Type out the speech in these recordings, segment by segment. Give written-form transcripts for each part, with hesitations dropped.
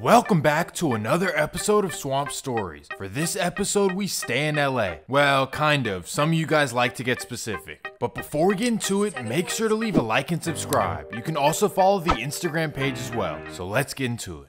welcome back to another episode of Swamp Stories. For this episode, we stay in LA. Well, kind of. Some of you guys like to get specific. But before we get into it, make sure to leave a like and subscribe. You can also follow the Instagram page as well. So let's get into it.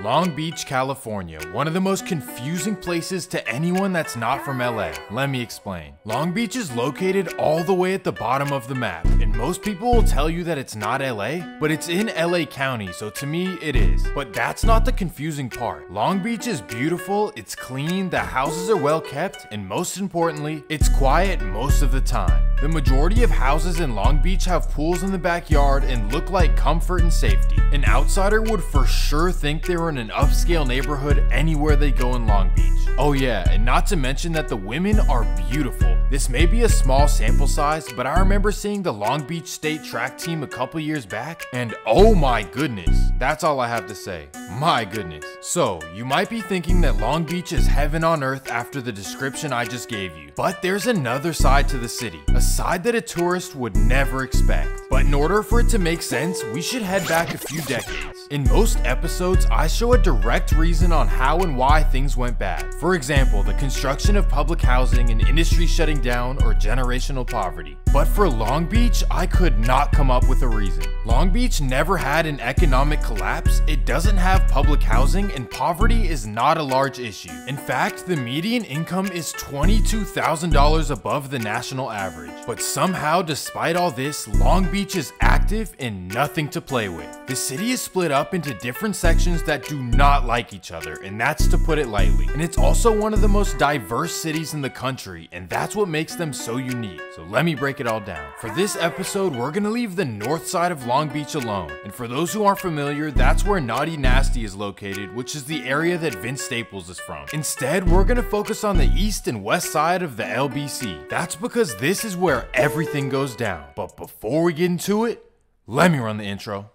Long Beach, California, one of the most confusing places to anyone that's not from LA. Let me explain. Long Beach is located all the way at the bottom of the map, and most people will tell you that it's not LA, but it's in LA County, so to me it is. But that's not the confusing part. Long Beach is beautiful, it's clean, the houses are well kept, and most importantly, it's quiet most of the time. The majority of houses in Long Beach have pools in the backyard and look like comfort and safety. An outsider would for sure think they were in an upscale neighborhood anywhere they go in Long Beach. Oh yeah, and not to mention that the women are beautiful. This may be a small sample size, but I remember seeing the Long Beach State track team a couple years back, and oh my goodness, that's all I have to say. My goodness. So, you might be thinking that Long Beach is heaven on earth after the description I just gave you. But there's another side to the city, a side that a tourist would never expect. But in order for it to make sense, we should head back a few decades. In most episodes, I show a direct reason on how and why things went bad. For example, the construction of public housing and industry shutting down or generational poverty. But for Long Beach, I could not come up with a reason. Long Beach never had an economic collapse, it doesn't have public housing, and poverty is not a large issue. In fact, the median income is $22,000 above the national average. But somehow, despite all this, Long Beach is active and nothing to play with. The city is split up into different sections that do not like each other, and that's to put it lightly. And it's also one of the most diverse cities in the country, and that's what makes them so unique. So let me break it all down. For this episode, we're gonna leave the north side of Long Beach alone. And for those who aren't familiar, that's where Naughty Nasty is located, which is the area that Vince Staples is from. Instead, we're gonna focus on the east and west side of the LBC. That's because this is where everything goes down. But before we get into it, let me run the intro.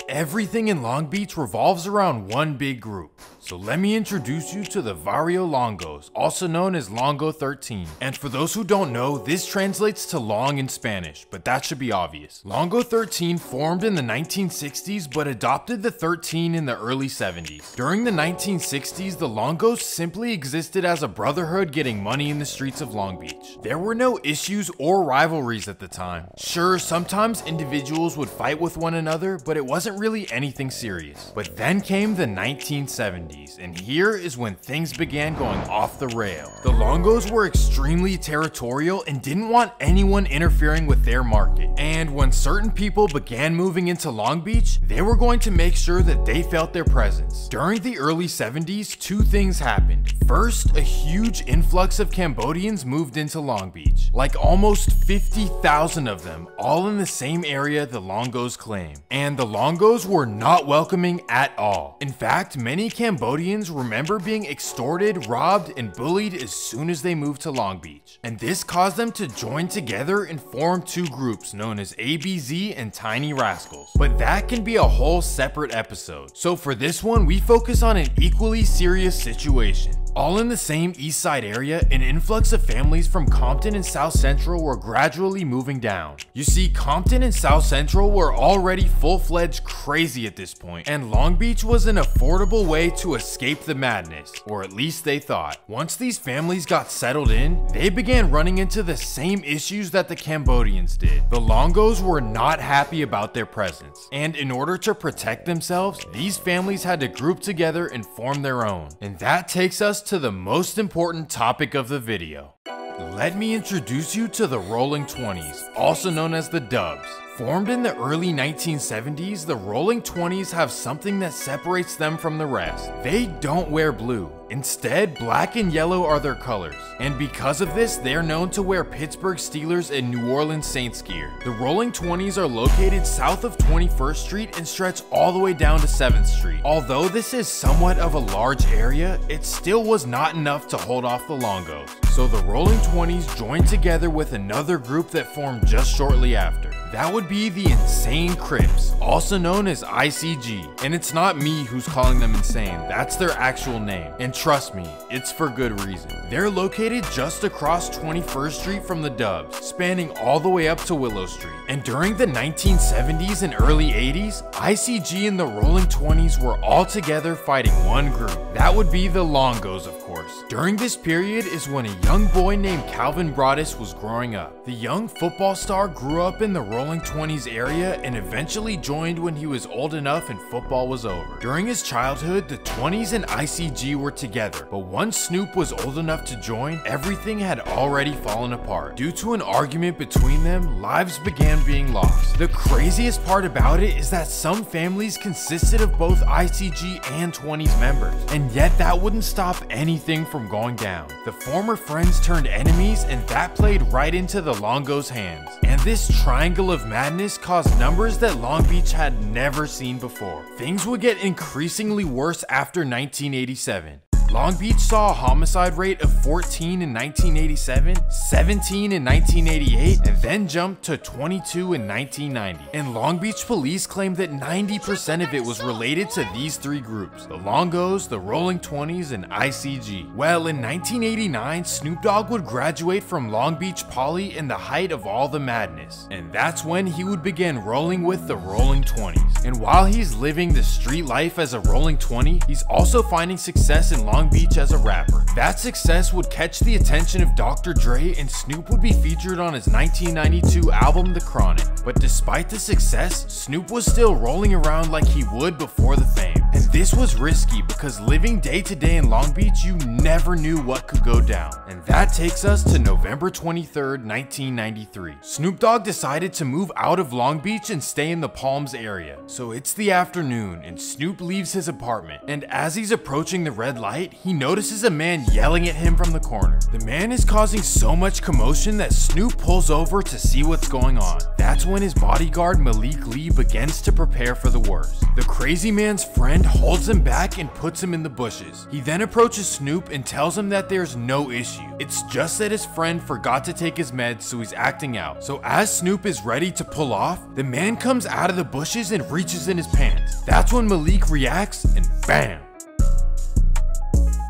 Everything in Long Beach revolves around one big group. So let me introduce you to the Barrio Longos, also known as Longo 13. And for those who don't know, this translates to long in Spanish, but that should be obvious. Longo 13 formed in the 1960s, but adopted the 13 in the early 70s. During the 1960s, the Longos simply existed as a brotherhood getting money in the streets of Long Beach. There were no issues or rivalries at the time. Sure, sometimes individuals would fight with one another, but it wasn't really anything serious. But then came the 1970s. And here is when things began going off the rail. The Longos were extremely territorial and didn't want anyone interfering with their market. And when certain people began moving into Long Beach, they were going to make sure that they felt their presence. During the early 70s, two things happened. First, a huge influx of Cambodians moved into Long Beach. Like almost 50,000 of them, all in the same area the Longos claim. And the Longos were not welcoming at all. In fact, many Cambodians remember being extorted, robbed, and bullied as soon as they moved to Long Beach. And this caused them to join together and form two groups known as ABZ and Tiny Rascals. But that can be a whole separate episode. So for this one, we focus on an equally serious situation. All in the same east side area, an influx of families from Compton and South Central were gradually moving down. You see, Compton and South Central were already full-fledged crazy at this point, and Long Beach was an affordable way to escape the madness, or at least they thought. Once these families got settled in, they began running into the same issues that the Cambodians did. The Longos were not happy about their presence, and in order to protect themselves, these families had to group together and form their own. And that takes us to the most important topic of the video. Let me introduce you to the Rolling 20's, also known as the Dubs. Formed in the early 1970s, the Rolling 20's have something that separates them from the rest. They don't wear blue. Instead, black and yellow are their colors. And because of this, they are known to wear Pittsburgh Steelers and New Orleans Saints gear. The Rolling 20's are located south of 21st Street and stretch all the way down to 7th Street. Although this is somewhat of a large area, it still was not enough to hold off the Longos. So the Rolling 20's joined together with another group that formed just shortly after. That would be the Insane Crips, also known as ICG. And it's not me who's calling them insane, that's their actual name. And trust me, it's for good reason. They're located just across 21st Street from the Dubs, spanning all the way up to Willow Street. And during the 1970s and early 80s, ICG and the Rolling 20's were all together fighting one group. That would be the Longos, of course. During this period is when a young boy named Calvin Broadus was growing up. The young football star grew up in the Rolling 20's area and eventually joined when he was old enough and football was over. During his childhood, the 20's and ICG were together, but once Snoop was old enough to join, everything had already fallen apart. Due to an argument between them, lives began being lost. The craziest part about it is that some families consisted of both ICG and 20's members, and yet that wouldn't stop anything from going down. The former friends turned enemies, and that played right into the Longos' hands. And this triangle of madness caused numbers that Long Beach had never seen before. Things would get increasingly worse after 1987. Long Beach saw a homicide rate of 14 in 1987, 17 in 1988, and then jumped to 22 in 1990. And Long Beach police claimed that 90% of it was related to these three groups: the Longos, the Rolling 20's, and ICG. Well, in 1989, Snoop Dogg would graduate from Long Beach Poly in the height of all the madness. And that's when he would begin rolling with the Rolling 20's. And while he's living the street life as a Rolling 20, he's also finding success in Long Beach as a rapper. That success would catch the attention of Dr. Dre, and Snoop would be featured on his 1992 album The Chronic. But despite the success, Snoop was still rolling around like he would before the fame. And this was risky because living day to day in Long Beach, you never knew what could go down. And that takes us to November 23rd, 1993. Snoop Dogg decided to move out of Long Beach and stay in the Palms area. So it's the afternoon and Snoop leaves his apartment, and as he's approaching the red light, he notices a man yelling at him from the corner. The man is causing so much commotion that Snoop pulls over to see what's going on. That's when his bodyguard Malik Lee begins to prepare for the worst. The crazy man's friend holds him back and puts him in the bushes. He then approaches Snoop and tells him that there's no issue. It's just that his friend forgot to take his meds, so he's acting out. So as Snoop is ready to pull off, the man comes out of the bushes and reaches in his pants. That's when Malik reacts and bam!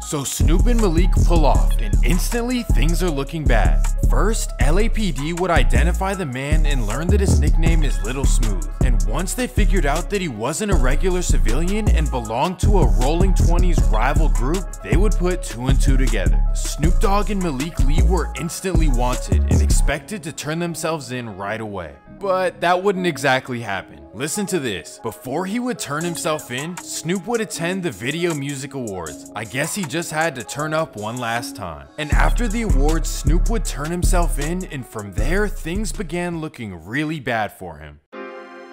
So Snoop and Malik pull off, and instantly things are looking bad. First, LAPD would identify the man and learn that his nickname is Little Smooth. And once they figured out that he wasn't a regular civilian and belonged to a Rolling 20's rival group, they would put two and two together. Snoop Dogg and Malik Lee were instantly wanted and expected to turn themselves in right away. But that wouldn't exactly happen. Listen to this. Before he would turn himself in, Snoop would attend the Video Music Awards. I guess he just had to turn up one last time. And after the awards, Snoop would turn himself in, and from there, things began looking really bad for him.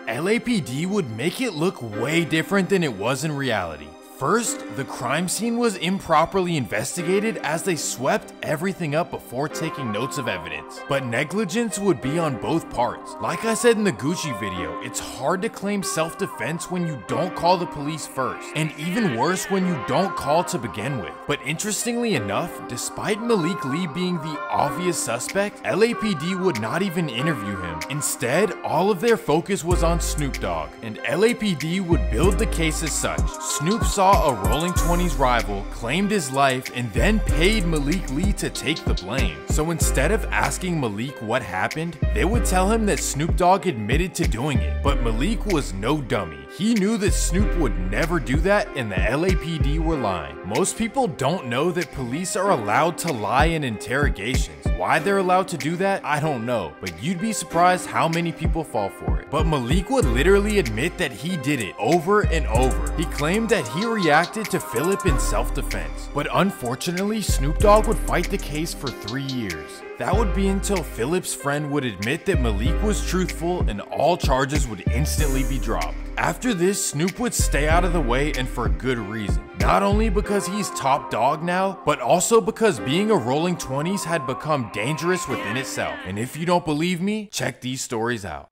LAPD would make it look way different than it was in reality. First, the crime scene was improperly investigated as they swept everything up before taking notes of evidence. But negligence would be on both parts. Like I said in the Gucci video, it's hard to claim self-defense when you don't call the police first, and even worse when you don't call to begin with. But interestingly enough, despite Malik Lee being the obvious suspect, LAPD would not even interview him. Instead, all of their focus was on Snoop Dogg, and LAPD would build the case as such. Snoop saw a Rolling 20's rival, claimed his life, and then paid Malik Lee to take the blame. So instead of asking Malik what happened, they would tell him that Snoop Dogg admitted to doing it. But Malik was no dummy. He knew that Snoop would never do that, and the LAPD were lying. Most people don't know that police are allowed to lie in interrogations. Why they're allowed to do that, I don't know, but you'd be surprised how many people fall for it. But Malik would literally admit that he did it over and over. He claimed that he reacted to Philip in self-defense, but unfortunately, Snoop Dogg would fight the case for 3 years. That would be until Philip's friend would admit that Malik was truthful and all charges would instantly be dropped. After this, Snoop would stay out of the way, and for good reason. Not only because he's top dog now, but also because being a Rolling 20's had become dangerous within itself. And if you don't believe me, check these stories out.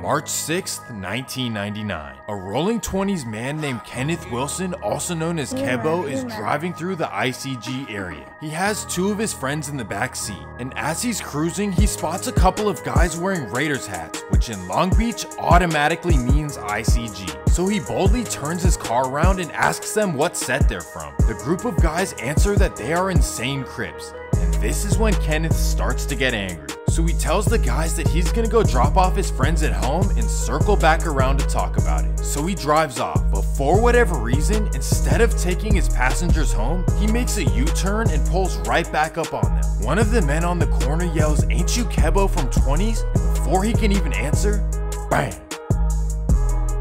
March 6th, 1999. A rolling 20s man named Kenneth Wilson, also known as Kebo, is driving through the ICG area. He has two of his friends in the back seat, and as he's cruising, he spots a couple of guys wearing Raiders hats, which in Long Beach automatically means ICG. So he boldly turns his car around and asks them what set they're from. The group of guys answer that they are Insane Crips, and this is when Kenneth starts to get angry. So he tells the guys that he's gonna go drop off his friends at home and circle back around to talk about it. So he drives off, but for whatever reason, instead of taking his passengers home, he makes a U-turn and pulls right back up on them. One of the men on the corner yells, "Ain't you Kebo from 20's?" And before he can even answer, bam!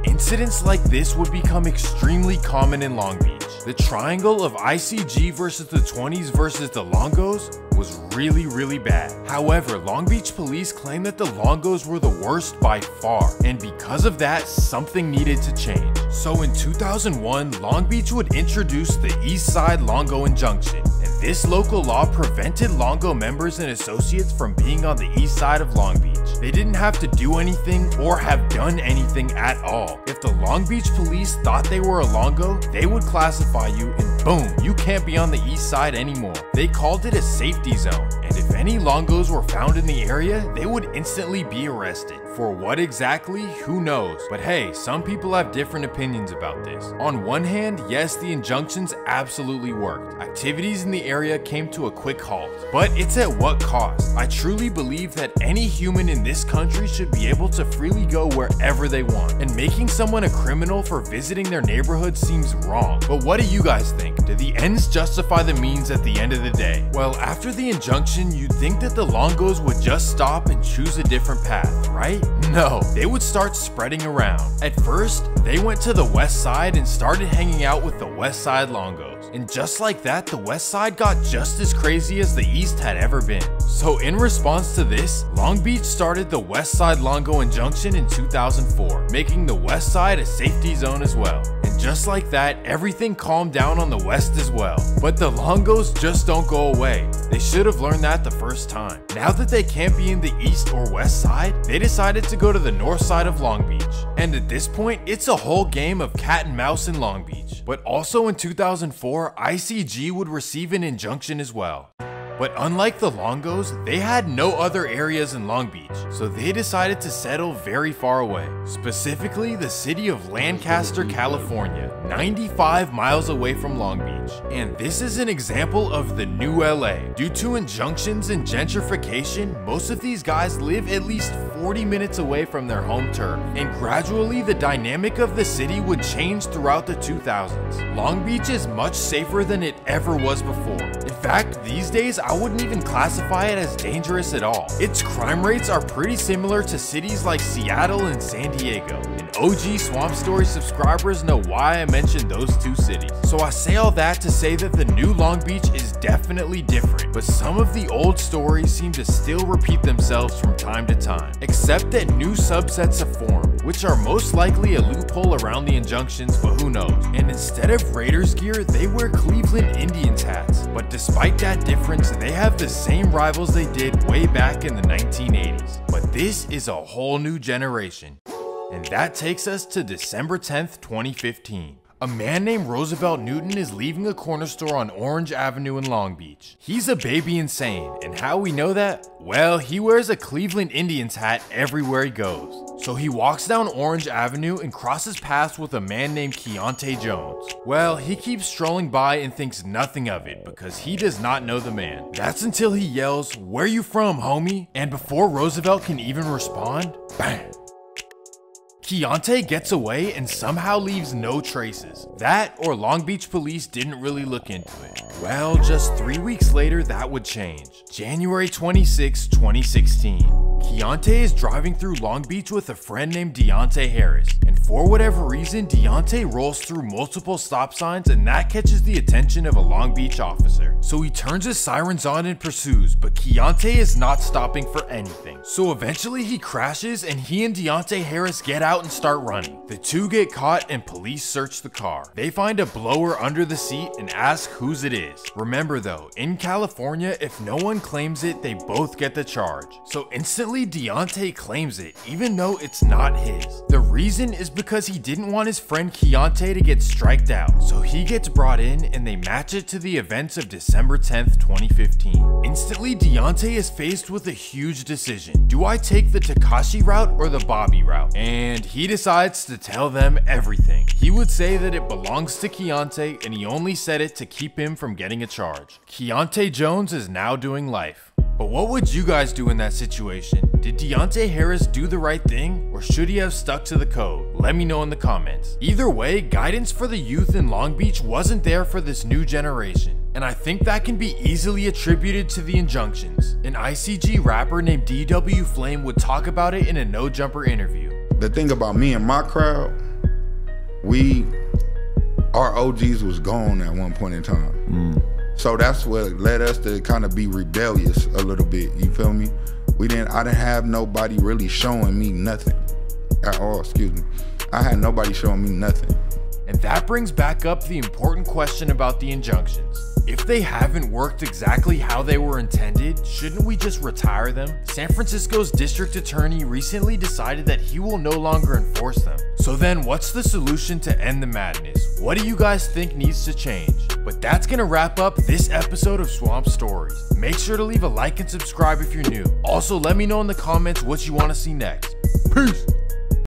Incidents like this would become extremely common in Long Beach. The triangle of ICG versus the 20's versus the Longos was really bad. However, Long Beach police claim that the Longos were the worst by far, and because of that, something needed to change. So in 2001, Long Beach would introduce the East Side Longo Injunction, and this local law prevented Longo members and associates from being on the east side of Long Beach. They didn't have to do anything or have done anything at all. If the Long Beach police thought they were a Longo, they would classify you and boom, you can't be on the east side anymore. They called it a safety zone, and if any Longos were found in the area, they would instantly be arrested. For what exactly, who knows? But hey, some people have different opinions about this. On one hand, yes, the injunctions absolutely worked. Activities in the area came to a quick halt. But it's at what cost? I truly believe that any human in this country should be able to freely go wherever they want. And making someone a criminal for visiting their neighborhood seems wrong. But what do you guys think? Do the ends justify the means at the end of the day? Well, after the injunction, you'd think that the Longos would just stop and choose a different path, right? No, they would start spreading around. At first, they went to the west side and started hanging out with the west side Longos. And just like that, the west side got just as crazy as the east had ever been. So in response to this, Long Beach started the West Side Longo Injunction in 2004, making the west side a safety zone as well. And just like that, everything calmed down on the west as well. But the Longos just don't go away. They should have learned that the first time. Now that they can't be in the east or west side, they decided to go to the north side of Long Beach. And at this point, it's a whole game of cat and mouse in Long Beach. But also in 2004, ICG would receive an injunction as well. But unlike the Longos, they had no other areas in Long Beach, so they decided to settle very far away. Specifically, the city of Lancaster, California, 95 miles away from Long Beach. And this is an example of the new LA. Due to injunctions and gentrification, most of these guys live at least 40 minutes away from their home turf. And gradually, the dynamic of the city would change throughout the 2000s. Long Beach is much safer than it ever was before. In fact, these days, I wouldn't even classify it as dangerous at all. Its crime rates are pretty similar to cities like Seattle and San Diego. And OG Swamp Story subscribers know why I mentioned those two cities. So I say all that to say that the new Long Beach is definitely different, but some of the old stories seem to still repeat themselves from time to time, except that new subsets have formed, which are most likely a loophole around the injunctions, but who knows. And instead of Raiders gear, they wear Cleveland Indians hats. But despite that difference, they have the same rivals they did way back in the 1980s. But this is a whole new generation. And that takes us to December 10th, 2015. A man named Roosevelt Newton is leaving a corner store on Orange Avenue in Long Beach. He's a baby insane, and how we know that? Well, he wears a Cleveland Indians hat everywhere he goes. So he walks down Orange Avenue and crosses paths with a man named Keontae Jones. Well, he keeps strolling by and thinks nothing of it because he does not know the man. That's until he yells, "Where you from, homie?" And before Roosevelt can even respond, bam! Keontae gets away and somehow leaves no traces. That or Long Beach police didn't really look into it. Well, just 3 weeks later, that would change. January 26, 2016. Keontae is driving through Long Beach with a friend named Deontay Harris, and for whatever reason, Deontay rolls through multiple stop signs and that catches the attention of a Long Beach officer. So he turns his sirens on and pursues, but Keontae is not stopping for anything. So eventually he crashes and he and Deontay Harris get out and start running. The two get caught and police search the car. They find a blower under the seat and ask whose it is. Remember though, in California, if no one claims it, they both get the charge. So instantly Instantly, Deontay claims it, even though it's not his. The reason is because he didn't want his friend Keontae to get striked out, so he gets brought in and they match it to the events of December 10th, 2015. Instantly, Deontay is faced with a huge decision. Do I take the Tekashi route or the Bobby route? And he decides to tell them everything. He would say that it belongs to Keontae and he only said it to keep him from getting a charge. Keontae Jones is now doing life. But what would you guys do in that situation? Did Deontay Harris do the right thing, or should he have stuck to the code? Let me know in the comments. Either way, guidance for the youth in Long Beach wasn't there for this new generation, and I think that can be easily attributed to the injunctions. An ICG rapper named DW Flame would talk about it in a No Jumper interview. The thing about me and my crowd, our OGs was gone at one point in time. So that's what led us to kind of be rebellious a little bit, you feel me? I didn't have nobody really showing me nothing at all, excuse me. I had nobody showing me nothing. And that brings back up the important question about the injunctions. If they haven't worked exactly how they were intended, shouldn't we just retire them? San Francisco's district attorney recently decided that he will no longer enforce them. So then what's the solution to end the madness? What do you guys think needs to change? But that's gonna wrap up this episode of Swamp Stories. Make sure to leave a like and subscribe if you're new. Also, let me know in the comments what you want to see next. Peace!